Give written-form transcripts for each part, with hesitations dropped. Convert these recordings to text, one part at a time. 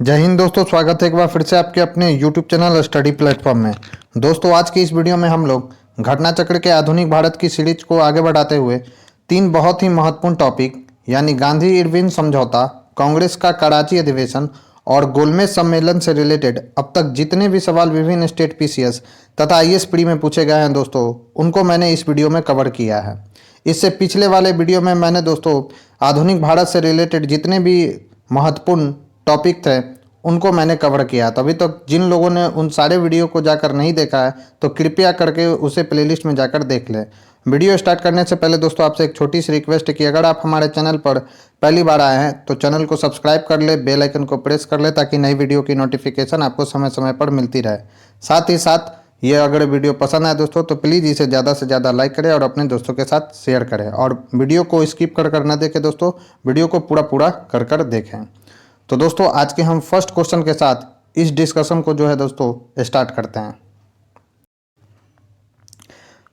जय हिंद दोस्तों, स्वागत है एक बार फिर से आपके अपने YouTube चैनल स्टडी प्लेटफॉर्म में। दोस्तों, आज की इस वीडियो में हम लोग घटना चक्र के आधुनिक भारत की सीरीज को आगे बढ़ाते हुए तीन बहुत ही महत्वपूर्ण टॉपिक यानी गांधी इरविन समझौता, कांग्रेस का कराची अधिवेशन और गोलमेज सम्मेलन से रिलेटेड अब तक जितने भी सवाल विभिन्न स्टेट पीसीएस तथा आईएएस प्री में पूछे गए हैं दोस्तों, उनको मैंने इस वीडियो में कवर किया है। इससे पिछले वाले वीडियो में मैंने दोस्तों आधुनिक भारत से रिलेटेड जितने भी महत्वपूर्ण टॉपिक थे उनको मैंने कवर किया। तो अभी तक जिन लोगों ने उन सारे वीडियो को जाकर नहीं देखा है तो कृपया करके उसे प्लेलिस्ट में जाकर देख लें। वीडियो स्टार्ट करने से पहले दोस्तों आपसे एक छोटी सी रिक्वेस्ट है कि अगर आप हमारे चैनल पर पहली बार आए हैं तो चैनल को सब्सक्राइब कर ले, बेल आइकन को प्रेस कर ले ताकि नई वीडियो की नोटिफिकेशन आपको समय समय पर मिलती रहे। साथ ही साथ ये अगर वीडियो पसंद आए दोस्तों तो प्लीज़ इसे ज़्यादा से ज़्यादा लाइक करें और अपने दोस्तों के साथ शेयर करें और वीडियो को स्किप कर न देखें दोस्तों, वीडियो को पूरा कर देखें। तो दोस्तों आज के हम फर्स्ट क्वेश्चन के साथ इस डिस्कशन को जो है दोस्तों स्टार्ट करते हैं।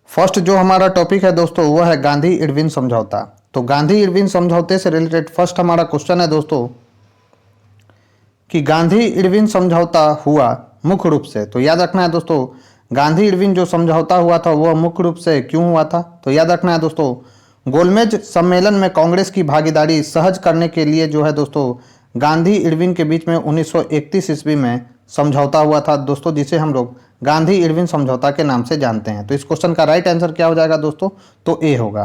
फर्स्ट जो हमारा टॉपिक है दोस्तों वो है गांधी इरविन समझौता। तो गांधी इरविन समझौते से रिलेटेड फर्स्ट हमारा क्वेश्चन है दोस्तों कि गांधी इरविन समझौता हुआ मुख्य रूप से, तो याद रखना है दोस्तों गांधी इरविन जो समझौता हुआ था वह मुख्य रूप से क्यों हुआ था। तो याद रखना है दोस्तों गोलमेज सम्मेलन में कांग्रेस की भागीदारी सहज करने के लिए जो है दोस्तों गांधी इरविन के बीच में 1931 ईस्वी में समझौता हुआ था दोस्तों, जिसे हम लोग गांधी इरविन समझौता के नाम से जानते हैं। तो इस क्वेश्चन का राइट आंसर क्या हो जाएगा दोस्तों, तो ए होगा।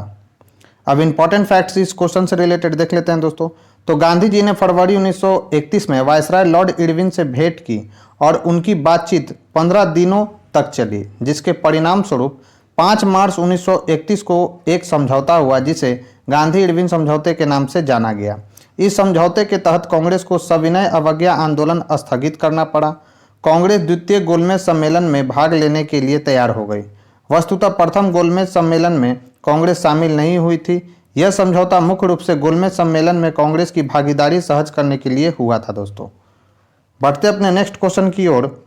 अब इंपॉर्टेंट फैक्ट्स इस क्वेश्चन से रिलेटेड देख लेते हैं दोस्तों। तो गांधी जी ने फरवरी 1931 में वायसराय लॉर्ड इरविन से भेंट की और उनकी बातचीत 15 दिनों तक चली, जिसके परिणाम स्वरूप 5 मार्च 1931 को एक समझौता हुआ जिसे गांधी इरविन समझौते के नाम से जाना गया। इस समझौते के तहत कांग्रेस को सविनय अवज्ञा आंदोलन स्थगित करना पड़ा। कांग्रेस द्वितीय गोलमेज सम्मेलन में भाग लेने के लिए तैयार हो गई। वस्तुतः प्रथम गोलमेज सम्मेलन में कांग्रेस शामिल नहीं हुई थी। यह समझौता मुख्य रूप से गोलमेज सम्मेलन में कांग्रेस की भागीदारी सहज करने के लिए हुआ था दोस्तों। बढ़ते अपने नेक्स्ट क्वेश्चन की ओर।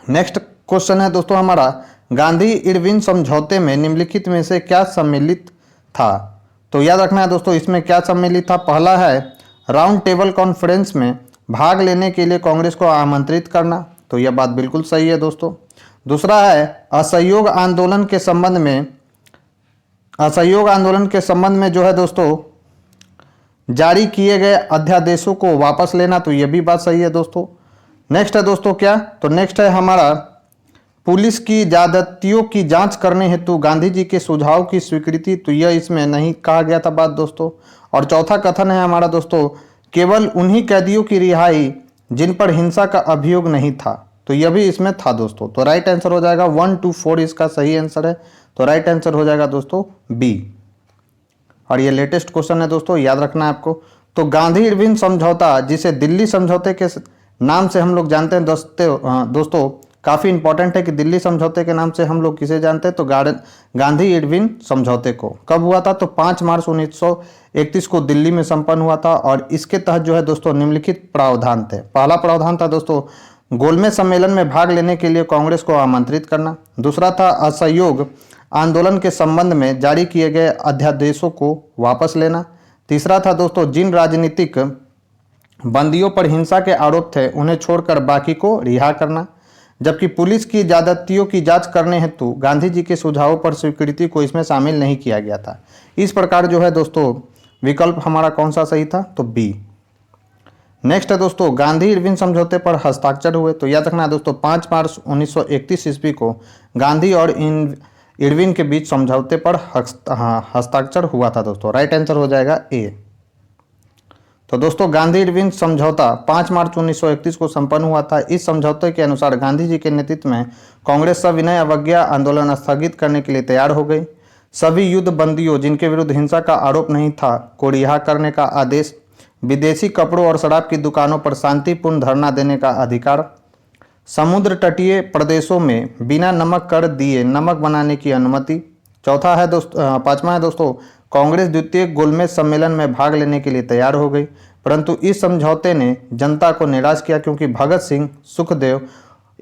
नेक्स्ट क्वेश्चन है दोस्तों हमारा गांधी इरविन समझौते में निम्नलिखित में से क्या सम्मिलित था। तो याद रखना है दोस्तों इसमें क्या सम्मिलित था। पहला है राउंड टेबल कॉन्फ्रेंस में भाग लेने के लिए कांग्रेस को आमंत्रित करना, तो यह बात बिल्कुल सही है दोस्तों। दूसरा है असहयोग आंदोलन के संबंध में जो है दोस्तों जारी किए गए अध्यादेशों को वापस लेना, तो यह भी बात सही है दोस्तों। नेक्स्ट है दोस्तों क्या, तो नेक्स्ट है हमारा पुलिस की ज्यादतियों की जांच करने हेतु गांधी जी के सुझाव की स्वीकृति, तो यह इसमें नहीं कहा गया था बात दोस्तों। और चौथा कथन है हमारा दोस्तों केवल उन्हीं कैदियों की रिहाई जिन पर हिंसा का अभियोग नहीं था, तो यह भी इसमें था दोस्तों। तो राइट आंसर हो जाएगा 1, 2, 4 इसका सही आंसर है। तो राइट आंसर हो जाएगा दोस्तों बी। और ये लेटेस्ट क्वेश्चन है दोस्तों, याद रखना है आपको। तो गांधी इरविन समझौता जिसे दिल्ली समझौते के नाम से हम लोग जानते हैं दोस्तों काफ़ी इंपॉर्टेंट है कि दिल्ली समझौते के नाम से हम लोग किसे जानते हैं, तो गांधी इरविन समझौते को कब हुआ था, तो 5 मार्च 1931 को दिल्ली में संपन्न हुआ था। और इसके तहत जो है दोस्तों निम्नलिखित प्रावधान थे। पहला प्रावधान था दोस्तों गोलमेज सम्मेलन में भाग लेने के लिए कांग्रेस को आमंत्रित करना। दूसरा था असहयोग आंदोलन के संबंध में जारी किए गए अध्यादेशों को वापस लेना। तीसरा था दोस्तों जिन राजनीतिक बंदियों पर हिंसा के आरोप थे उन्हें छोड़कर बाकी को रिहा करना। जबकि पुलिस की ज्यादतियों की जांच करने हेतु गांधी जी के सुझावों पर स्वीकृति को इसमें शामिल नहीं किया गया था। इस प्रकार जो है दोस्तों विकल्प हमारा कौन सा सही था, तो बी। नेक्स्ट है दोस्तों गांधी इरविन समझौते पर हस्ताक्षर हुए। तो याद रखना है दोस्तों 5 मार्च 1931 ईस्वी को गांधी और इरविन के बीच समझौते पर हस्ताक्षर हुआ था दोस्तों। राइट आंसर हो जाएगा ए। तो दोस्तों गांधी इरविन समझौता 5 मार्च 1931 को संपन्न हुआ था। इस समझौते के अनुसार गांधी जी के नेतृत्व में कांग्रेस सविनय अवज्ञा आंदोलन स्थगित करने के लिए तैयार हो गई। सभी युद्ध बंदियों जिनके विरुद्ध हिंसा का आरोप नहीं था को रिहा करने का आदेश, विदेशी कपड़ों और शराब की दुकानों पर शांतिपूर्ण धरना देने का अधिकार, समुद्र तटीय प्रदेशों में बिना नमक कर दिए नमक बनाने की अनुमति। चौथा है दोस्तों पांचवा है दोस्तों कांग्रेस द्वितीय गोलमेज सम्मेलन में भाग लेने के लिए तैयार हो गई, परंतु इस समझौते ने जनता को निराश किया क्योंकि भगत सिंह, सुखदेव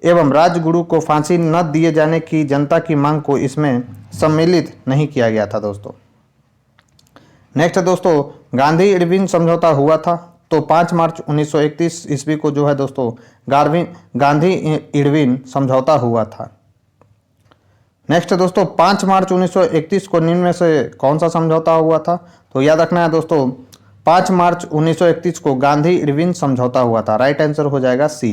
एवं राजगुरु को फांसी न दिए जाने की जनता की मांग को इसमें सम्मिलित नहीं किया गया था दोस्तों। नेक्स्ट दोस्तों गांधी इरविन समझौता हुआ था तो 5 मार्च 1931 ईस्वी को जो है दोस्तों गांधी इरविन समझौता हुआ था। नेक्स्ट है दोस्तों 5 मार्च 1931 को निम्न में से कौन सा समझौता हुआ था? तो याद रखना है दोस्तों 5 मार्च 1931 को गांधी इरविन समझौता हुआ था। राइट आंसर हो जाएगा सी।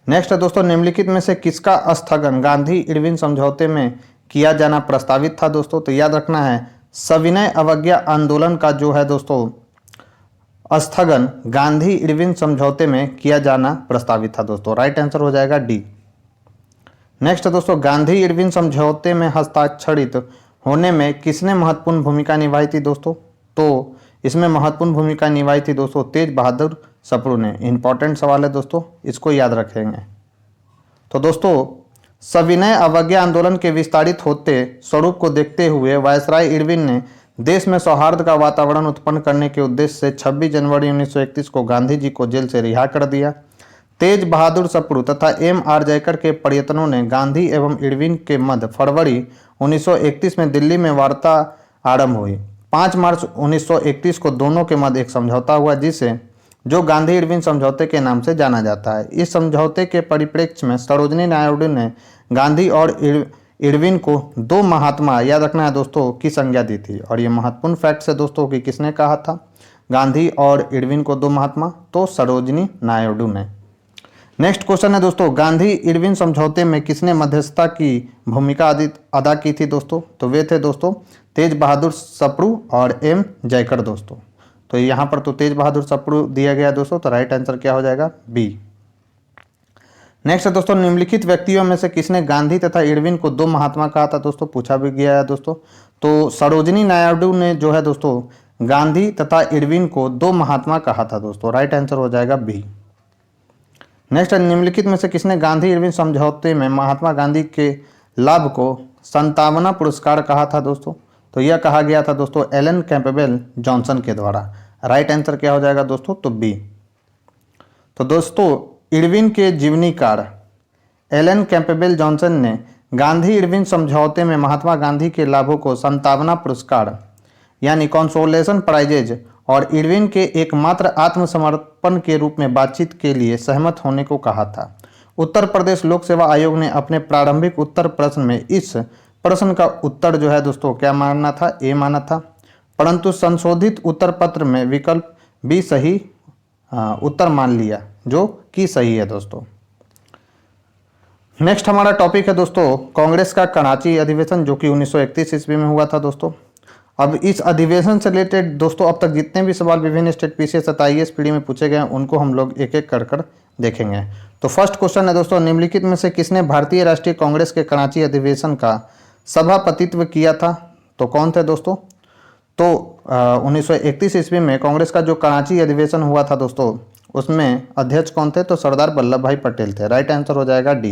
नेक्स्ट है दोस्तों निम्नलिखित में से किसका स्थगन गांधी इरविन समझौते में किया जाना प्रस्तावित था दोस्तों? तो याद रखना है सविनय अवज्ञा आंदोलन का जो है दोस्तों स्थगन गांधी इरविन समझौते में किया जाना प्रस्तावित था दोस्तों। राइट आंसर हो जाएगा डी। नेक्स्ट है दोस्तों गांधी इरविन समझौते में हस्ताक्षरित होने में किसने महत्वपूर्ण भूमिका निभाई थी दोस्तों? तो इसमें महत्वपूर्ण भूमिका निभाई थी दोस्तों तेज बहादुर सप्रू ने। इंपॉर्टेंट सवाल है दोस्तों, इसको याद रखेंगे। तो दोस्तों सविनय अवज्ञा आंदोलन के विस्तारित होते स्वरूप को देखते हुए वायसराय इरविन ने देश में सौहार्द का वातावरण उत्पन्न करने के उद्देश्य से 26 जनवरी 1931 को गांधी जी को जेल से रिहा कर दिया। तेज बहादुर सप्रू तथा M.R. जयकर के प्रयत्नों ने गांधी एवं इरविन के मध्य फरवरी 1931 में दिल्ली में वार्ता आरंभ हुई। 5 मार्च 1931 को दोनों के मध्य एक समझौता हुआ जिसे जो गांधी इरविन समझौते के नाम से जाना जाता है। इस समझौते के परिप्रेक्ष्य में सरोजिनी नायडू ने गांधी और इरविन को दो महात्मा, याद रखना है दोस्तों, की संज्ञा दी थी। और ये महत्वपूर्ण फैक्ट है दोस्तों कि किसने कहा था गांधी और इरविन को दो महात्मा? तो सरोजिनी नायडू ने। नेक्स्ट क्वेश्चन है दोस्तों गांधी इरविन समझौते में किसने मध्यस्थता की भूमिका अदा की थी दोस्तों? तो वे थे दोस्तों तेज बहादुर सप्रू और M. जयकर दोस्तों। तो यहाँ पर तो तेज बहादुर सप्रू दिया गया दोस्तों, तो राइट आंसर क्या हो जाएगा? बी। नेक्स्ट है दोस्तों निम्नलिखित व्यक्तियों में से किसने गांधी तथा इरविन को दो महात्मा कहा था दोस्तों? पूछा भी गया है दोस्तों। तो सरोजिनी नायडू ने जो है दोस्तों गांधी तथा इरविन को दो महात्मा कहा था दोस्तों। राइट आंसर हो जाएगा बी। नेक्स्ट है निम्नलिखित में से किसने गांधी इरविन समझौते में महात्मा गांधी के लाभ को संतावना पुरस्कार कहा था दोस्तों? तो यह कहा गया था दोस्तों एलन कैम्पबेल जॉनसन के द्वारा। राइट आंसर क्या हो जाएगा दोस्तों? तो बी। तो दोस्तों इरविन के जीवनीकार एलन कैम्पबेल जॉनसन ने गांधी इरविन समझौते में महात्मा गांधी के लाभों को संतावना पुरस्कार यानी कंसोलेशन प्राइजेज और इरविन के एकमात्र आत्मसमर्पण के रूप में बातचीत के लिए सहमत होने को कहा था। उत्तर प्रदेश लोक सेवा आयोग ने अपने प्रारंभिक उत्तर प्रश्न में इस प्रश्न का उत्तर जो है दोस्तों क्या माना था? ए माना था। परंतु संशोधित उत्तर पत्र में विकल्प बी सही उत्तर मान लिया जो कि सही है दोस्तों। नेक्स्ट हमारा टॉपिक है दोस्तों कांग्रेस का कराची अधिवेशन जो कि 1931 ईस्वी में हुआ था दोस्तों। अब इस अधिवेशन से रिलेटेड दोस्तों अब तक जितने भी सवाल विभिन्न स्टेट पीसीएस तथा IAS पीडी में पूछे गए उनको हम लोग एक एक कर देखेंगे। तो फर्स्ट क्वेश्चन है दोस्तों निम्नलिखित में से किसने भारतीय राष्ट्रीय कांग्रेस के कराची अधिवेशन का सभापतित्व किया था? तो कौन थे दोस्तों? तो 1931 ईस्वी में कांग्रेस का जो कराची अधिवेशन हुआ था दोस्तों उसमें अध्यक्ष कौन थे? तो सरदार वल्लभ भाई पटेल थे। राइट आंसर हो जाएगा डी।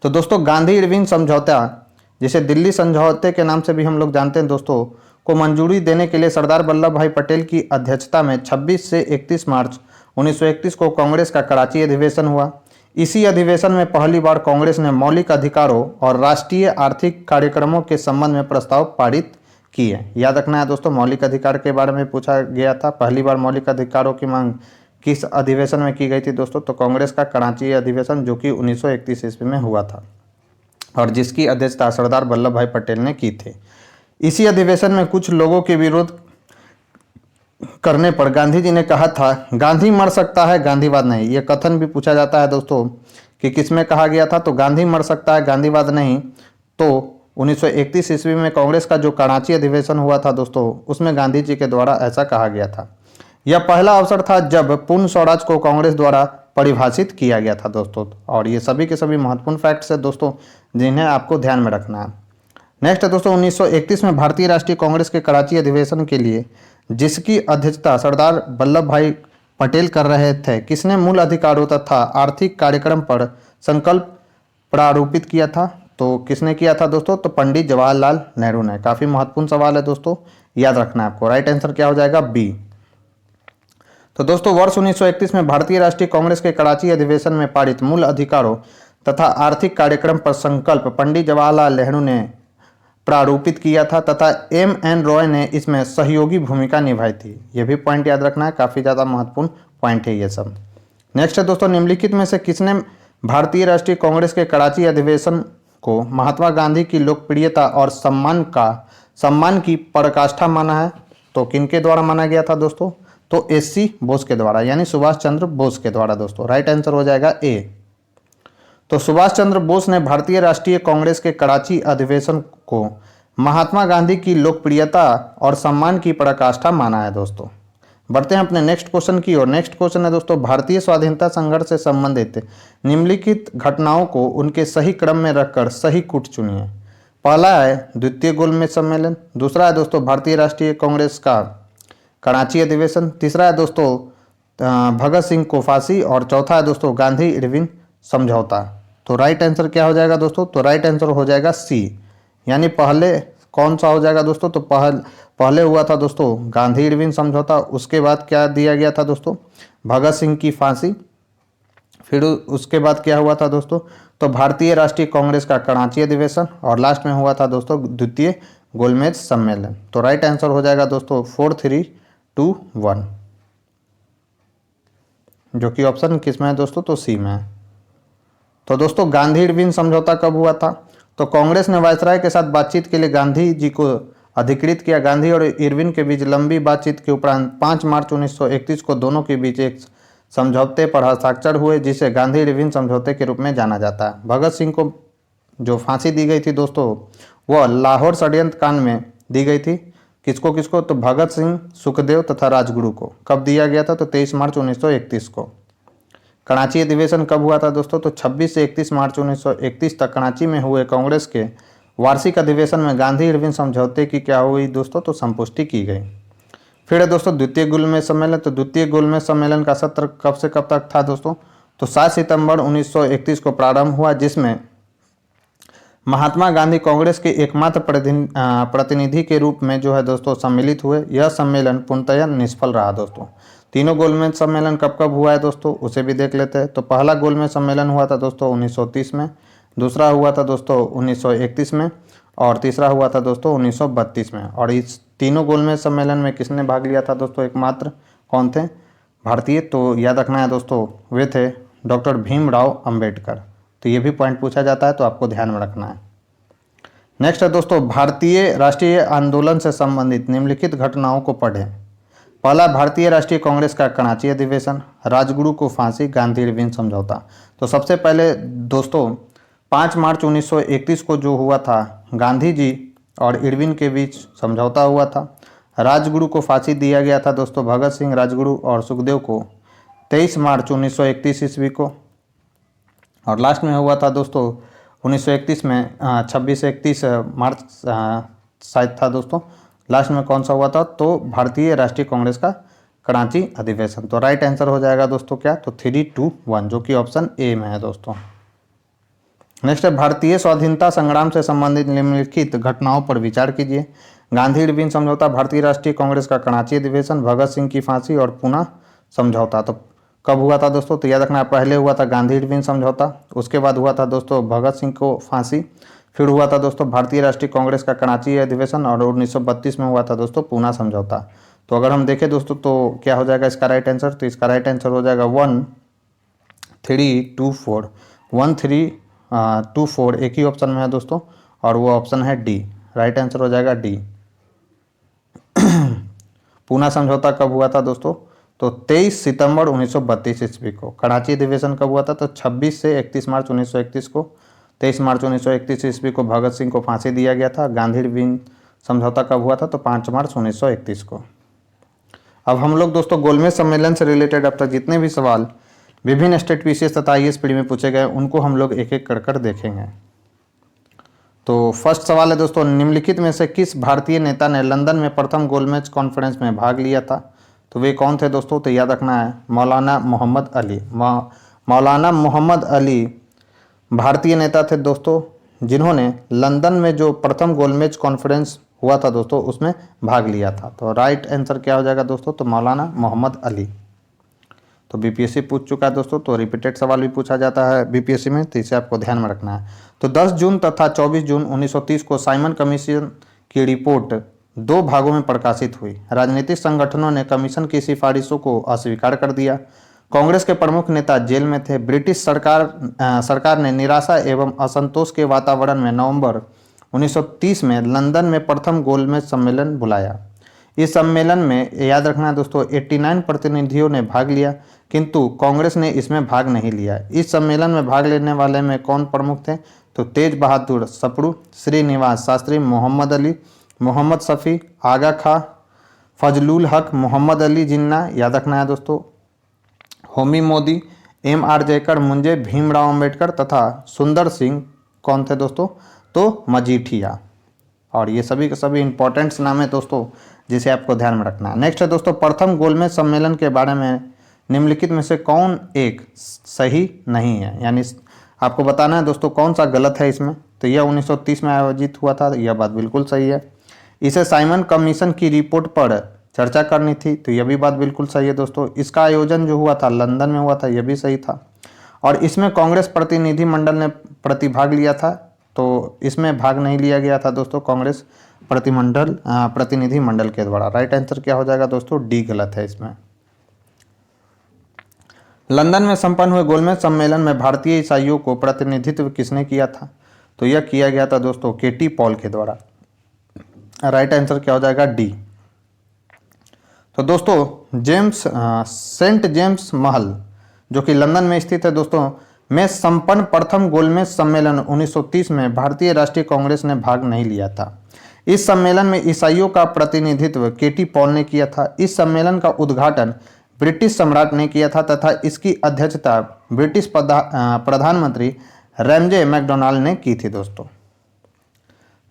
तो दोस्तों गांधी इरविन समझौता जिसे दिल्ली समझौते के नाम से भी हम लोग जानते हैं दोस्तों को मंजूरी देने के लिए सरदार वल्लभ भाई पटेल की अध्यक्षता में 26 से 31 मार्च 1931 को कांग्रेस का कराची अधिवेशन हुआ। इसी अधिवेशन में पहली बार कांग्रेस ने मौलिक अधिकारों और राष्ट्रीय आर्थिक कार्यक्रमों के संबंध में प्रस्ताव पारित किए। याद रखना है दोस्तों मौलिक अधिकार के बारे में पूछा गया था। पहली बार मौलिक अधिकारों की मांग किस अधिवेशन में की गई थी दोस्तों? तो कांग्रेस का कराची अधिवेशन जो कि 1931 ईस्वी में हुआ था और जिसकी अध्यक्षता सरदार वल्लभ भाई पटेल ने की थी। इसी अधिवेशन में कुछ लोगों के विरोध करने पर गांधी जी ने कहा था गांधी मर सकता है गांधीवाद नहीं। यह कथन भी पूछा जाता है दोस्तों कि किसमें कहा गया था? तो गांधी मर सकता है गांधीवाद नहीं। तो 1931 ईस्वी में कांग्रेस का जो कराची अधिवेशन हुआ था दोस्तों उसमें गांधी जी के द्वारा ऐसा कहा गया था। यह पहला अवसर था जब पूर्ण स्वराज को कांग्रेस द्वारा परिभाषित किया गया था दोस्तों। और ये सभी के सभी महत्वपूर्ण फैक्ट्स है दोस्तों जिन्हें आपको ध्यान में रखना है। नेक्स्ट है दोस्तों 1931 में भारतीय राष्ट्रीय कांग्रेस के कराची अधिवेशन के लिए जिसकी अध्यक्षता सरदार वल्लभ भाई पटेल कर रहे थे किसने मूल अधिकारों तथा आर्थिक कार्यक्रम पर संकल्प प्रारूपित किया था? तो किसने किया था दोस्तों? तो पंडित जवाहरलाल नेहरू ने। काफी महत्वपूर्ण सवाल है दोस्तों, याद रखना है आपको। राइट आंसर क्या हो जाएगा? बी। तो दोस्तों वर्ष 1931 में भारतीय राष्ट्रीय कांग्रेस के कराची अधिवेशन में पारित मूल अधिकारों तथा आर्थिक कार्यक्रम पर संकल्प पंडित जवाहरलाल नेहरू ने प्रारूपित किया था तथा M.N. रॉय ने इसमें सहयोगी भूमिका निभाई थी। ये भी पॉइंट याद रखना है, काफ़ी ज़्यादा महत्वपूर्ण पॉइंट है ये सब। नेक्स्ट है दोस्तों, निम्नलिखित में से किसने भारतीय राष्ट्रीय कांग्रेस के कराची अधिवेशन को महात्मा गांधी की लोकप्रियता और सम्मान की पराकाष्ठा माना है? तो किनके द्वारा माना गया था दोस्तों? तो S.C. बोस के द्वारा, यानी सुभाष चंद्र बोस के द्वारा दोस्तों। राइट आंसर हो जाएगा ए। तो सुभाष चंद्र बोस ने भारतीय राष्ट्रीय कांग्रेस के कराची अधिवेशन को महात्मा गांधी की लोकप्रियता और सम्मान की पराकाष्ठा माना है दोस्तों। बढ़ते हैं अपने नेक्स्ट क्वेश्चन की ओर। नेक्स्ट क्वेश्चन है दोस्तों, भारतीय स्वाधीनता संघर्ष से संबंधित निम्नलिखित घटनाओं को उनके सही क्रम में रखकर सही कूट चुनिए। पहला है द्वितीय गोलमेज सम्मेलन, दूसरा है दोस्तों भारतीय राष्ट्रीय कांग्रेस का कराची अधिवेशन, तीसरा है दोस्तों भगत सिंह को फांसी, और चौथा है दोस्तों गांधी इरविन समझौता। तो राइट आंसर क्या हो जाएगा दोस्तों? तो राइट आंसर हो जाएगा सी, यानी पहले कौन सा हो जाएगा दोस्तों? तो पहले हुआ था दोस्तों गांधी इरविन समझौता, उसके बाद क्या दिया गया था दोस्तों? भगत सिंह की फांसी। फिर उसके बाद क्या हुआ था दोस्तों? तो भारतीय राष्ट्रीय कांग्रेस का कराची अधिवेशन, और लास्ट में हुआ था दोस्तों द्वितीय गोलमेज सम्मेलन। तो राइट आंसर हो जाएगा दोस्तों 4, 3, 2, 1, जो कि ऑप्शन किस में है दोस्तों? तो सी में है। तो दोस्तों गांधी इरविन समझौता कब हुआ था? तो कांग्रेस ने वायसराय के साथ बातचीत के लिए गांधी जी को अधिकृत किया। गांधी और इरविन के बीच लंबी बातचीत के उपरांत 5 मार्च 1931 को दोनों के बीच एक समझौते पर हस्ताक्षर हुए, जिसे गांधी इरविन समझौते के रूप में जाना जाता है। भगत सिंह को जो फांसी दी गई थी दोस्तों, वह लाहौर षड्यंत्र कांड में दी गई थी। किसको किसको? तो भगत सिंह, सुखदेव तथा राजगुरु को। कब दिया गया था? तो 23 मार्च 1931 को। कराची अधिवेशन कब हुआ था दोस्तों? तो 26 से 31 मार्च 1931 तक कराची में हुए कांग्रेस के वार्षिक अधिवेशन में गांधी इरविन समझौते की क्या हुई दोस्तों? तो संपुष्टि की गई। फिर है दोस्तों द्वितीय गोलमेज सम्मेलन। तो द्वितीय गोलमेज सम्मेलन का सत्र कब से कब तक था दोस्तों? तो 7 सितंबर 1931 को प्रारंभ हुआ, जिसमें महात्मा गांधी कांग्रेस के एकमात्र प्रतिनिधि के रूप में जो है दोस्तों सम्मिलित हुए। यह सम्मेलन पूर्णतः निष्फल रहा दोस्तों। तीनों गोलमेज सम्मेलन कब कब हुआ है दोस्तों, उसे भी देख लेते हैं। तो पहला गोलमेज सम्मेलन हुआ था दोस्तों 1930 में, दूसरा हुआ था दोस्तों 1931 में, और तीसरा हुआ था दोस्तों 1932 में। और इस तीनों गोलमेज सम्मेलन में किसने भाग लिया था दोस्तों? एकमात्र कौन थे? भारतीय। तो याद रखना है दोस्तों, वे थे डॉक्टर भीमराव अंबेडकर। तो ये भी पॉइंट पूछा जाता है, तो आपको ध्यान में रखना है। नेक्स्ट है दोस्तों, भारतीय राष्ट्रीय आंदोलन से संबंधित निम्नलिखित घटनाओं को पढ़ें। पहला, भारतीय राष्ट्रीय कांग्रेस का कराची अधिवेशन, राजगुरु को फांसी, गांधी इरविन समझौता। तो सबसे पहले दोस्तों 5 मार्च 1931 को जो हुआ था, गांधी जी और इरविन के बीच समझौता हुआ था। राजगुरु को फांसी दिया गया था दोस्तों भगत सिंह, राजगुरु और सुखदेव को 23 मार्च 1931 ईस्वी को। और लास्ट में हुआ था दोस्तों 1931 में 26 से 31 मार्च शायद था दोस्तों। लास्ट में कौन सा हुआ था? तो भारतीय राष्ट्रीय कांग्रेस का कराची अधिवेशन। तो राइट आंसर हो जाएगा दोस्तों क्या? तो 3, 2, 1, जो कि ऑप्शन ए में है दोस्तों। नेक्स्ट है, भारतीय स्वाधीनता संग्राम से संबंधित निम्नलिखित घटनाओं पर विचार कीजिए। गांधी इरविन समझौता, भारतीय राष्ट्रीय कांग्रेस का कराची अधिवेशन, भगत सिंह की फांसी और पूना समझौता। तो कब हुआ था दोस्तों? तो याद रखना, पहले हुआ था गांधी इरविन समझौता, उसके बाद हुआ था दोस्तों भगत सिंह को फांसी, फिर हुआ था दोस्तों भारतीय राष्ट्रीय कांग्रेस का कराची अधिवेशन, और 1932 में हुआ था दोस्तों पूना समझौता। तो अगर हम देखें दोस्तों तो क्या हो जाएगा इसका राइट आंसर? तो इसका राइट आंसर हो जाएगा 1, 3, 2, 4। 1, 3, 2, 4 एक ही ऑप्शन में है दोस्तों, और वो ऑप्शन है डी। राइट आंसर हो जाएगा डी। पूना समझौता कब हुआ था दोस्तों? तो 23 सितंबर 1932 ईस्वी को। कराची अधिवेशन कब हुआ था? तो 26 से 31 मार्च 1931 को। 23 मार्च 1931 ईस्वी को भगत सिंह को फांसी दिया गया था। गांधी इरविन समझौता कब हुआ था? तो 5 मार्च 1931 को। अब हम लोग दोस्तों गोलमेज सम्मेलन से रिलेटेड अब तक जितने भी सवाल विभिन्न स्टेट पीसीएस तथा आईएएस पीडी में पूछे गए, उनको हम लोग एक एक कर देखेंगे। तो फर्स्ट सवाल है दोस्तों, निम्नलिखित में से किस भारतीय नेता ने लंदन में प्रथम गोलमेज कॉन्फ्रेंस में भाग लिया था? तो वे कौन थे दोस्तों? तो याद रखना है मौलाना मोहम्मद अली। मौलाना मोहम्मद अली भारतीय नेता थे दोस्तों, जिन्होंने लंदन में जो प्रथम गोलमेज कॉन्फ्रेंस हुआ था दोस्तों, उसमें भाग लिया था। तो राइट आंसर क्या हो जाएगा दोस्तों? तो मौलाना मोहम्मद अली। तो बीपीएससी पूछ चुका है दोस्तों, तो रिपीटेड सवाल भी पूछा जाता है बीपीएससी में, तो इसे आपको ध्यान में रखना है। तो 10 जून तथा 24 जून 1930 को साइमन कमीशन की रिपोर्ट 2 भागों में प्रकाशित हुई। राजनीतिक संगठनों ने कमीशन की सिफारिशों को अस्वीकार कर दिया। कांग्रेस के प्रमुख नेता जेल में थे। ब्रिटिश सरकार ने निराशा एवं असंतोष के वातावरण में नवंबर 1930 में लंदन में प्रथम गोलमेज सम्मेलन बुलाया। इस सम्मेलन में याद रखना है दोस्तों 89 प्रतिनिधियों ने भाग लिया, किंतु कांग्रेस ने इसमें भाग नहीं लिया। इस सम्मेलन में भाग लेने वाले में कौन प्रमुख थे? तो तेज बहादुर सप्रू, श्रीनिवास शास्त्री, मोहम्मद अली, मोहम्मद शफी, आगा खां, फजलुल हक, मोहम्मद अली जिन्ना, याद रखना है दोस्तों, होमी मोदी, M.R. जयकर, मुंजे भीमराव अंबेडकर तथा सुंदर सिंह कौन थे दोस्तों? तो मजीठिया। और ये सभी के सभी इंपॉर्टेंट्स नाम है दोस्तों, जिसे आपको ध्यान में रखना है। नेक्स्ट है दोस्तों प्रथम गोलमेज सम्मेलन के बारे में निम्नलिखित में से कौन एक सही नहीं है, यानी आपको बताना है दोस्तों कौन सा गलत है इसमें। तो यह 1930 में आयोजित हुआ था, यह बात बिल्कुल सही है। इसे साइमन कमीशन की रिपोर्ट पर चर्चा करनी थी, तो यह भी बात बिल्कुल सही है दोस्तों। इसका आयोजन जो हुआ था लंदन में हुआ था, यह भी सही था। और इसमें कांग्रेस प्रतिनिधि मंडल ने प्रतिभाग लिया था, तो इसमें भाग नहीं लिया गया था दोस्तों कांग्रेस प्रतिनिधि मंडल के द्वारा। राइट आंसर क्या हो जाएगा दोस्तों? डी गलत है इसमें। लंदन में संपन्न हुए गोलमेज सम्मेलन में भारतीय ईसाइयों को प्रतिनिधित्व किसने किया था? तो यह किया गया था दोस्तों केटी पॉल के द्वारा। राइट आंसर क्या हो जाएगा? डी। तो दोस्तों सेंट जेम्स महल जो कि लंदन में स्थित है दोस्तों में संपन्न प्रथम गोलमेज सम्मेलन 1930 में भारतीय राष्ट्रीय कांग्रेस ने भाग नहीं लिया था। इस सम्मेलन में ईसाइयों का प्रतिनिधित्व केटी पॉल ने किया था। इस सम्मेलन का उद्घाटन ब्रिटिश सम्राट ने किया था तथा इसकी अध्यक्षता ब्रिटिश प्रधानमंत्री रैमजे मैकडोनाल्ड ने की थी दोस्तों।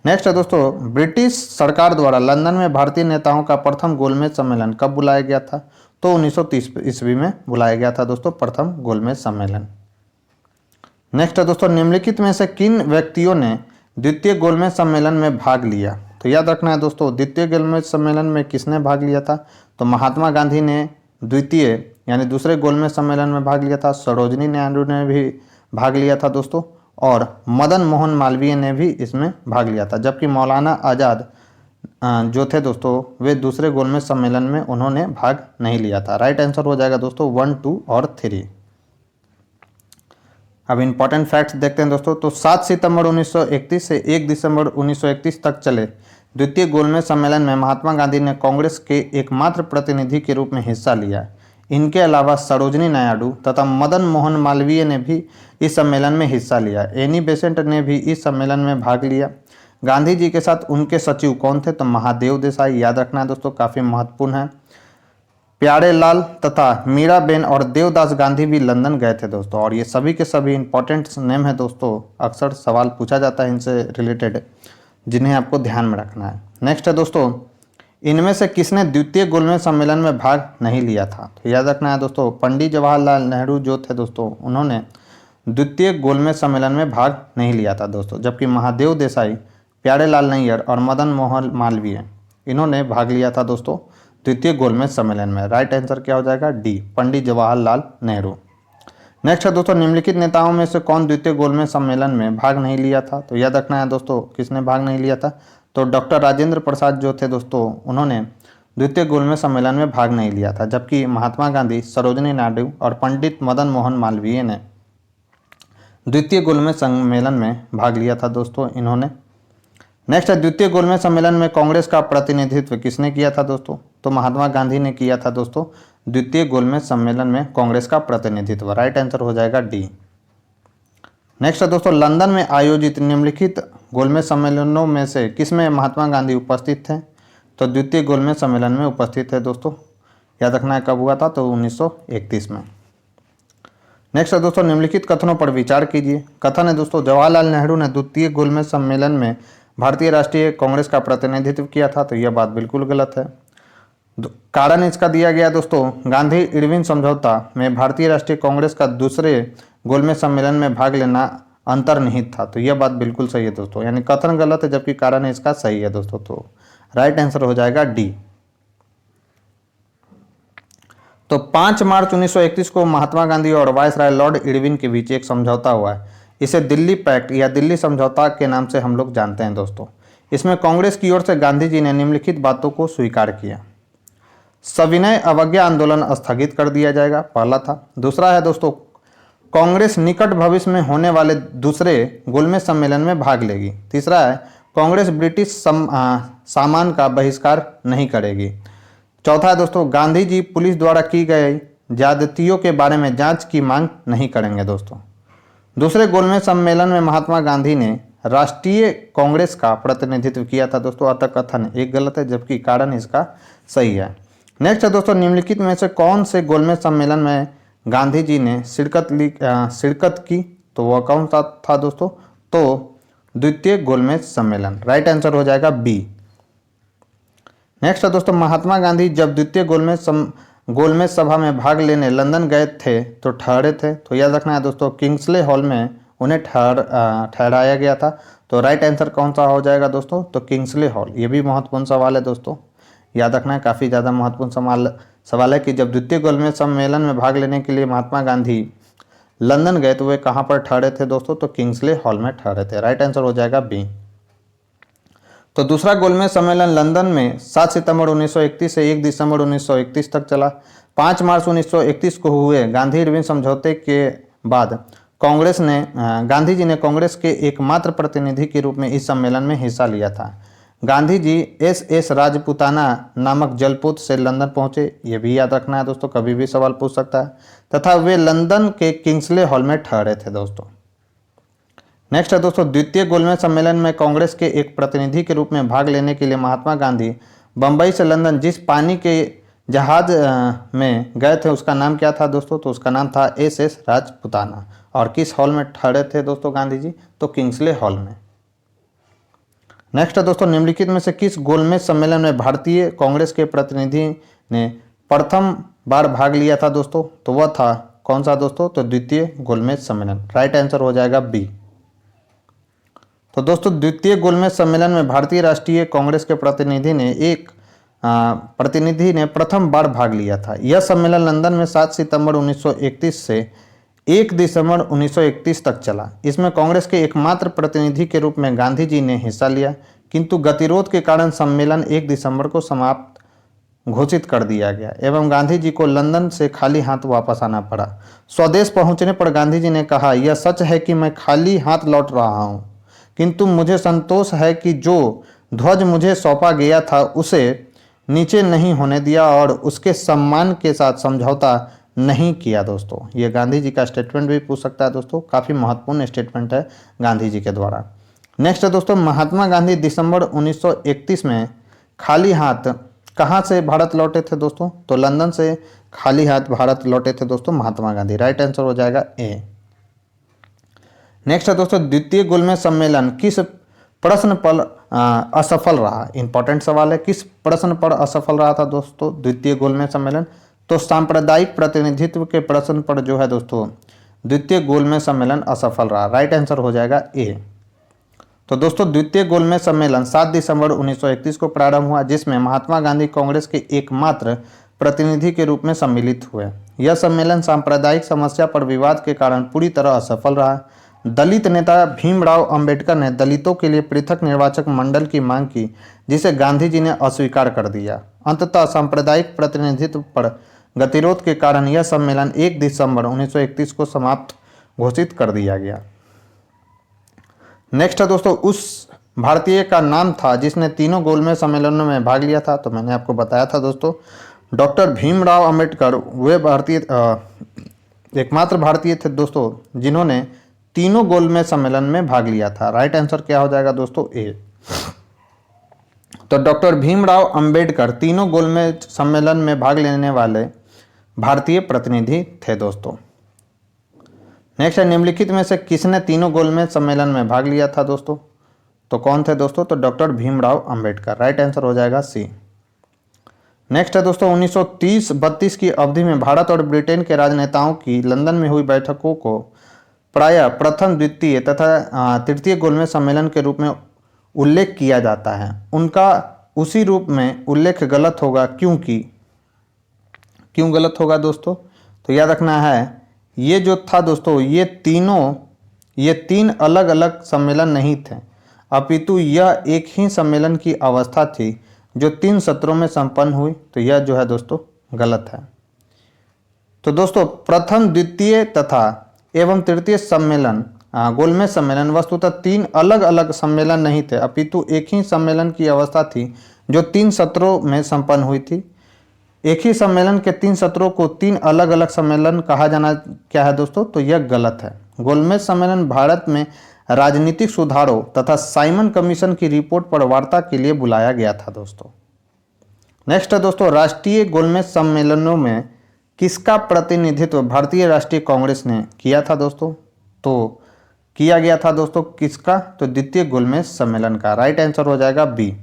नेक्स्ट है दोस्तों ब्रिटिश सरकार द्वारा लंदन में भारतीय नेताओं का प्रथम गोलमेज सम्मेलन कब बुलाया गया था? तो 1930 ईस्वी में बुलाया गया था दोस्तों प्रथम गोलमेज सम्मेलन। नेक्स्ट है दोस्तों निम्नलिखित में से किन व्यक्तियों ने द्वितीय गोलमेज सम्मेलन में भाग लिया? तो याद रखना है दोस्तों द्वितीय गोलमेज सम्मेलन में किसने भाग लिया था? तो महात्मा गांधी ने द्वितीय यानी दूसरे गोलमेज सम्मेलन में भाग लिया था। सरोजिनी नायडू ने भी भाग लिया था दोस्तों, और मदन मोहन मालवीय ने भी इसमें भाग लिया था। जबकि मौलाना आज़ाद जो थे दोस्तों वे दूसरे गोलमेज सम्मेलन में उन्होंने भाग नहीं लिया था। राइट आंसर हो जाएगा दोस्तों 1, 2 और 3। अब इंपॉर्टेंट फैक्ट्स देखते हैं दोस्तों। तो 7 सितंबर 1931 से 1 दिसंबर 1931 तक चले द्वितीय गोलमेज सम्मेलन में महात्मा गांधी ने कांग्रेस के एकमात्र प्रतिनिधि के रूप में हिस्सा लिया। इनके अलावा सरोजिनी नायडू तथा मदन मोहन मालवीय ने भी इस सम्मेलन में हिस्सा लिया। एनी बेसेंट ने भी इस सम्मेलन में भाग लिया। गांधी जी के साथ उनके सचिव कौन थे? तो महादेव देसाई। याद रखना है दोस्तों, काफ़ी महत्वपूर्ण है। प्यारे लाल तथा मीराबेन और देवदास गांधी भी लंदन गए थे दोस्तों। और ये सभी के सभी इंपॉर्टेंट नेम है दोस्तों, अक्सर सवाल पूछा जाता है इनसे रिलेटेड, जिन्हें आपको ध्यान में रखना है। नेक्स्ट है दोस्तों इनमें से किसने द्वितीय गोलमेज सम्मेलन में भाग नहीं लिया था? तो याद रखना है दोस्तों पंडित जवाहरलाल नेहरू जो थे दोस्तों उन्होंने द्वितीय गोलमेज सम्मेलन में भाग नहीं लिया था दोस्तों। जबकि महादेव देसाई, प्यारेलाल नैयर और मदन मोहन मालवीय इन्होंने भाग लिया था दोस्तों द्वितीय गोलमेज सम्मेलन में। राइट आंसर क्या हो जाएगा? डी, पंडित जवाहरलाल नेहरू। नेक्स्ट है दोस्तों निम्नलिखित नेताओं में से कौन द्वितीय गोलमेज सम्मेलन में भाग नहीं लिया था? तो याद रखना है दोस्तों किसने भाग नहीं लिया था? तो डॉक्टर राजेंद्र प्रसाद जो थे दोस्तों उन्होंने द्वितीय गोलमेज सम्मेलन में भाग नहीं लिया था। जबकि महात्मा गांधी, सरोजिनी नायडू और पंडित मदन मोहन मालवीय ने द्वितीय गोलमेज सम्मेलन में भाग लिया था दोस्तों इन्होंने। नेक्स्ट है द्वितीय गोलमेज सम्मेलन में कांग्रेस का प्रतिनिधित्व किसने किया था दोस्तों? तो महात्मा गांधी ने किया था दोस्तों द्वितीय गोलमेज सम्मेलन में कांग्रेस का प्रतिनिधित्व। राइट आंसर हो जाएगा डी। नेक्स्ट है दोस्तों लंदन में आयोजित निम्नलिखित गोलमेज सम्मेलनों में से किसमें महात्मा गांधी उपस्थित थे? तो द्वितीय गोलमेज सम्मेलन में उपस्थित थे दोस्तों। याद रखना है कब हुआ था? तो 1931 में। नेक्स्ट है दोस्तों निम्नलिखित कथनों पर विचार कीजिए। कथन है दोस्तों जवाहरलाल नेहरू ने द्वितीय गोलमेज सम्मेलन में भारतीय राष्ट्रीय कांग्रेस का प्रतिनिधित्व किया था। तो यह बात बिल्कुल गलत है। कारण इसका दिया गया दोस्तों गांधी इरविन समझौता में भारतीय राष्ट्रीय कांग्रेस का दूसरे गोलमेज सम्मेलन में भाग लेना अंतर्निहित था। तो यह बात बिल्कुल सही है दोस्तों, यानी कथन गलत है जबकि कारण इसका सही है दोस्तों। तो राइट आंसर हो जाएगा डी। तो 5 मार्च 1931 को महात्मा गांधी और वायसराय लॉर्ड इरविन के बीच एक समझौता हुआ है। इसे दिल्ली पैक्ट या दिल्ली समझौता के नाम से हम लोग जानते हैं दोस्तों। इसमें कांग्रेस की ओर से गांधी जी ने निम्नलिखित बातों को स्वीकार किया। सविनय अवज्ञा आंदोलन स्थगित कर दिया जाएगा, पहला था। दूसरा है दोस्तों, कांग्रेस निकट भविष्य में होने वाले दूसरे गोलमेज सम्मेलन में भाग लेगी। तीसरा है, कांग्रेस ब्रिटिश सामान का बहिष्कार नहीं करेगी। चौथा है दोस्तों, गांधी जी पुलिस द्वारा की गई ज्यादतियों के बारे में जांच की मांग नहीं करेंगे दोस्तों। दूसरे गोलमेज सम्मेलन में महात्मा गांधी ने राष्ट्रीय कांग्रेस का प्रतिनिधित्व किया था दोस्तों। अतः कथन एक गलत है, जबकि कारण इसका सही है। नेक्स्ट है दोस्तों, निम्नलिखित में से कौन से गोलमेज सम्मेलन में गांधी जी ने शिरकत की? तो वह कौन सा था दोस्तों? तो द्वितीय गोलमेज सम्मेलन। राइट आंसर हो जाएगा बी। नेक्स्ट है दोस्तों, महात्मा गांधी जब द्वितीय गोलमेज सभा में भाग लेने लंदन गए थे तो ठहरे थे? तो याद रखना है दोस्तों, किंग्सले हॉल में उन्हें ठहराया गया था। तो राइट आंसर कौन सा हो जाएगा दोस्तों? तो किंग्सले हॉल। ये भी महत्वपूर्ण सवाल है दोस्तों, याद रखना है, काफ़ी ज़्यादा महत्वपूर्ण सवाल है कि जब द्वितीय गोलमेज सम्मेलन में भाग लेने के लिए महात्मा गांधी लंदन गए तो वे कहाँ पर ठहरे थे दोस्तों? तो किंग्सले हॉल में ठहरे थे। राइट आंसर हो जाएगा बी। तो दूसरा गोलमेज सम्मेलन लंदन में 7 सितंबर 1931 से 1 दिसंबर 1931 तक चला। 5 मार्च 1931 को हुए गांधी इरविन समझौते के बाद गांधी जी ने कांग्रेस के एकमात्र प्रतिनिधि के रूप में इस सम्मेलन में हिस्सा लिया था। गांधी जी एस राजपुताना नामक जलपोत से लंदन पहुंचे, ये भी याद रखना है दोस्तों, कभी भी सवाल पूछ सकता है। तथा वे लंदन के किंग्सले हॉल में ठहरे थे दोस्तों। नेक्स्ट है दोस्तों, द्वितीय गोलमेज सम्मेलन में कांग्रेस के एक प्रतिनिधि के रूप में भाग लेने के लिए महात्मा गांधी बंबई से लंदन जिस पानी के जहाज में गए थे उसका नाम क्या था दोस्तों? तो उसका नाम था एस राजपुताना। और किस हॉल में ठहरे थे दोस्तों गांधी जी? तो किंग्सले हॉल में। नेक्स्ट है दोस्तों, निम्नलिखित में से किस गोलमेज सम्मेलन में भारतीय कांग्रेस के प्रतिनिधि ने प्रथम बार भाग लिया था दोस्तों? तो वह था कौन सा दोस्तों? तो द्वितीय गोलमेज सम्मेलन। राइट आंसर हो जाएगा बी। तो दोस्तों, द्वितीय गोलमेज सम्मेलन में भारतीय राष्ट्रीय कांग्रेस के प्रतिनिधि ने प्रथम बार भाग लिया था। यह सम्मेलन लंदन में 7 सितंबर 1931 से 1 दिसंबर 1931 तक चला। इसमें कांग्रेस के एकमात्र प्रतिनिधि के रूप में गांधी जी ने हिस्सा लिया, किंतु गतिरोध के कारण सम्मेलन 1 दिसंबर को समाप्त घोषित कर दिया गया एवं गांधी जी को लंदन से खाली हाथ वापस आना पड़ा। स्वदेश पहुंचने पर गांधी जी ने कहा, यह सच है कि मैं खाली हाथ लौट रहा हूं, किंतु मुझे संतोष है कि जो ध्वज मुझे सौंपा गया था उसे नीचे नहीं होने दिया और उसके सम्मान के साथ समझौता नहीं किया दोस्तों। ये गांधी जी का स्टेटमेंट भी पूछ सकता है दोस्तों, काफ़ी महत्वपूर्ण स्टेटमेंट है गांधी जी के द्वारा। नेक्स्ट है दोस्तों, महात्मा गांधी दिसंबर 1931 में खाली हाथ कहाँ से भारत लौटे थे दोस्तों? तो लंदन से खाली हाथ भारत लौटे थे दोस्तों महात्मा गांधी। राइट आंसर हो जाएगा ए। नेक्स्ट है दोस्तों, द्वितीय गोलमेज सम्मेलन किस प्रश्न पर असफल रहा? इंपॉर्टेंट सवाल है, किस प्रश्न पर असफल रहा था दोस्तों द्वितीय गोलमेज सम्मेलन? तो सांप्रदायिक प्रतिनिधित्व के प्रश्न पर जो है दोस्तों द्वितीय गोलमेज सम्मेलन असफल रहा। राइट आंसर हो जाएगा ए। तो दोस्तों, द्वितीय गोलमेज सम्मेलन 7 दिसंबर 1931 को प्रारंभ हुआ, जिसमें महात्मा गांधी कांग्रेस के एकमात्र प्रतिनिधि के रूप में सम्मिलित हुए। यह सम्मेलन सांप्रदायिक समस्या पर विवाद के कारण पूरी तरह असफल रहा। दलित नेता भीमराव अंबेडकर ने दलितों के लिए पृथक निर्वाचक मंडल की मांग की, जिसे गांधी जी ने अस्वीकार कर दिया। अंततः सांप्रदायिक प्रतिनिधित्व पर गतिरोध के कारण यह सम्मेलन 1 दिसंबर 1931 को समाप्त घोषित कर दिया गया। नेक्स्ट है दोस्तों, उस भारतीय का नाम था जिसने तीनों गोलमेज सम्मेलनों में भाग लिया था। तो मैंने आपको बताया था दोस्तों, डॉक्टर भीमराव अंबेडकर वे एकमात्र भारतीय थे दोस्तों जिन्होंने तीनों गोलमेज सम्मेलन में भाग लिया था। राइट आंसर क्या हो जाएगा दोस्तों? ए। तो डॉक्टर भीमराव अंबेडकर तीनों गोलमेज सम्मेलन में भाग लेने वाले भारतीय प्रतिनिधि थे दोस्तों। नेक्स्ट है, निम्नलिखित में से किसने तीनों गोलमेज सम्मेलन में भाग लिया था दोस्तों? तो कौन थे दोस्तों? तो doctor Bhimrao Ambedkar. Right answer हो जाएगा सी। नेक्स्ट है दोस्तों, 1930-32 की अवधि में भारत और ब्रिटेन के राजनेताओं की लंदन में हुई बैठकों को प्रायः प्रथम, द्वितीय तथा तृतीय गोलमेज सम्मेलन के रूप में उल्लेख किया जाता है। उनका उसी रूप में उल्लेख गलत होगा, क्योंकि क्यों गलत होगा दोस्तों? तो याद रखना है, ये जो था दोस्तों, ये तीन अलग अलग सम्मेलन नहीं थे, अपितु यह एक ही सम्मेलन की अवस्था थी जो 3 सत्रों में संपन्न हुई। तो यह जो है दोस्तों गलत है। तो दोस्तों प्रथम, द्वितीय तथा एवं तृतीय सम्मेलन, गोलमेज सम्मेलन वस्तुतः 3 अलग अलग सम्मेलन नहीं थे, अपितु एक ही सम्मेलन की अवस्था थी जो 3 सत्रों में संपन्न हुई थी। एक ही सम्मेलन के 3 सत्रों को 3 अलग अलग सम्मेलन कहा जाना क्या है दोस्तों? तो यह गलत है। गोलमेज सम्मेलन भारत में राजनीतिक सुधारों तथा साइमन कमीशन की रिपोर्ट पर वार्ता के लिए बुलाया गया था दोस्तों। नेक्स्ट है दोस्तों, राष्ट्रीय गोलमेज सम्मेलनों में किसका प्रतिनिधित्व भारतीय राष्ट्रीय कांग्रेस ने किया था दोस्तों? तो किया गया था दोस्तों किसका? तो द्वितीय गोलमेज सम्मेलन का। राइट आंसर हो जाएगा बी।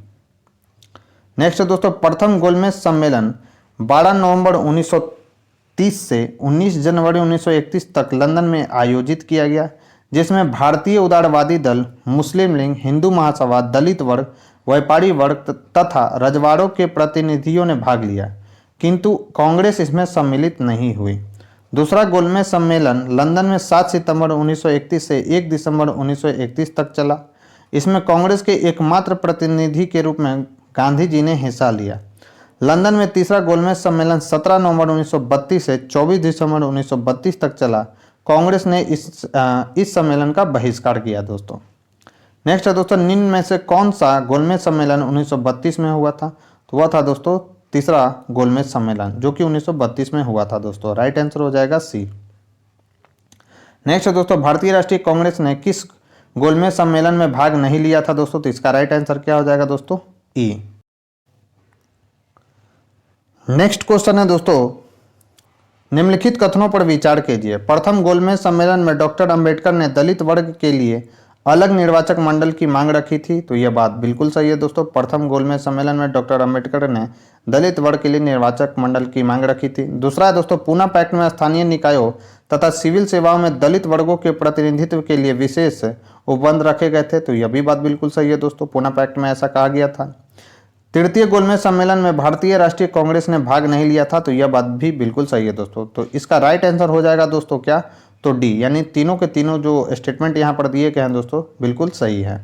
नेक्स्ट है दोस्तों, प्रथम गोलमेज सम्मेलन 12 नवंबर 1930 से 19 जनवरी 1931 तक लंदन में आयोजित किया गया, जिसमें भारतीय उदारवादी दल, मुस्लिम लीग, हिंदू महासभा, दलित वर्ग, व्यापारी वर्ग तथा रजवाड़ों के प्रतिनिधियों ने भाग लिया, किंतु कांग्रेस इसमें सम्मिलित नहीं हुई। दूसरा गोलमेज सम्मेलन लंदन में 7 सितंबर 1931 से 1 दिसंबर 1931 तक चला। इसमें कांग्रेस के एकमात्र प्रतिनिधि के रूप में गांधी जी ने हिस्सा लिया। लंदन में तीसरा गोलमेज सम्मेलन 17 नवंबर 1932 से 24 दिसंबर 1932 तक चला। कांग्रेस ने इस सम्मेलन का बहिष्कार किया दोस्तों। नेक्स्ट है दोस्तों, निम्न में से कौन सा गोलमेज सम्मेलन 1932 में हुआ था? तो वह था दोस्तों तीसरा गोलमेज सम्मेलन, जो कि 1932 में हुआ था दोस्तों। राइट आंसर हो जाएगा सी। नेक्स्ट है दोस्तों, भारतीय राष्ट्रीय कांग्रेस ने किस गोलमेज सम्मेलन में भाग नहीं लिया था दोस्तों? तो इसका राइट आंसर क्या हो जाएगा दोस्तों? ई। नेक्स्ट क्वेश्चन है दोस्तों, निम्नलिखित कथनों पर विचार कीजिए। प्रथम गोलमेज सम्मेलन में डॉक्टर अंबेडकर ने दलित वर्ग के लिए अलग निर्वाचक मंडल की मांग रखी थी। तो यह बात बिल्कुल सही है दोस्तों। प्रथम गोलमेज सम्मेलन में डॉक्टर अंबेडकर ने दलित वर्ग के लिए निर्वाचक मंडल की मांग रखी थी। दूसरा है दोस्तों, पूना पैक्ट में स्थानीय निकायों तथा सिविल सेवाओं में दलित वर्गों के प्रतिनिधित्व के लिए विशेष उपबंध रखे गए थे। तो यह भी बात बिल्कुल सही है दोस्तों, पूना पैक्ट में ऐसा कहा गया था। तृतीय गोलमेज सम्मेलन में भारतीय राष्ट्रीय कांग्रेस ने भाग नहीं लिया था। तो यह बात भी बिल्कुल सही है दोस्तों। तो इसका राइट आंसर हो जाएगा दोस्तों क्या? तो डी, यानी तीनों के तीनों जो स्टेटमेंट यहाँ पर दिए गए हैं दोस्तों बिल्कुल सही है।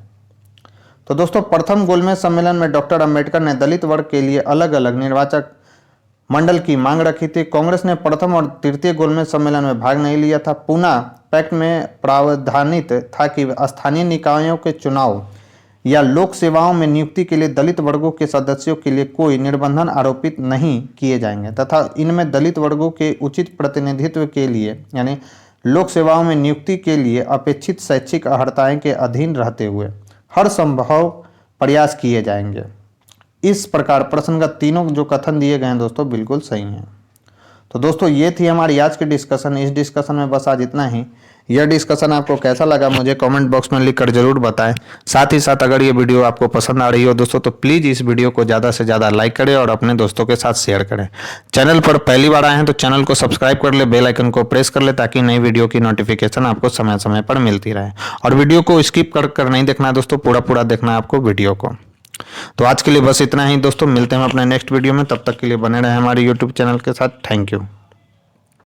तो दोस्तों प्रथम गोलमेज सम्मेलन में डॉक्टर अंबेडकर ने दलित वर्ग के लिए अलग अलग निर्वाचक मंडल की मांग रखी थी। कांग्रेस ने प्रथम और तृतीय गोलमेज सम्मेलन में भाग नहीं लिया था। पूना पैक्ट में प्रावधानित था कि स्थानीय निकायों के चुनाव या लोक सेवाओं में नियुक्ति के लिए दलित वर्गों के सदस्यों के लिए कोई निर्बंधन आरोपित नहीं किए जाएंगे तथा इनमें दलित वर्गों के उचित प्रतिनिधित्व के लिए यानी लोक सेवाओं में नियुक्ति के लिए अपेक्षित शैक्षिक अर्हताएं के अधीन रहते हुए हर संभव प्रयास किए जाएंगे। इस प्रकार प्रसंगत तीनों जो कथन दिए गए हैं दोस्तों बिल्कुल सही हैं। तो दोस्तों ये थी हमारी आज की डिस्कशन। इस डिस्कशन में बस आज इतना ही। यह डिस्कशन आपको कैसा लगा मुझे कमेंट बॉक्स में लिखकर जरूर बताएं। साथ ही साथ अगर ये वीडियो आपको पसंद आ रही हो दोस्तों तो प्लीज़ इस वीडियो को ज़्यादा से ज़्यादा लाइक करें और अपने दोस्तों के साथ शेयर करें। चैनल पर पहली बार आए हैं तो चैनल को सब्सक्राइब कर ले, बेल आइकन को प्रेस कर ले ताकि नई वीडियो की नोटिफिकेशन आपको समय समय पर मिलती रहे। और वीडियो को स्किप कर नहीं देखना है दोस्तों, पूरा देखना है आपको वीडियो को। तो आज के लिए बस इतना ही दोस्तों, मिलते हैं अपने नेक्स्ट वीडियो में। तब तक के लिए बने रहे हमारे यूट्यूब चैनल के साथ। Thank you.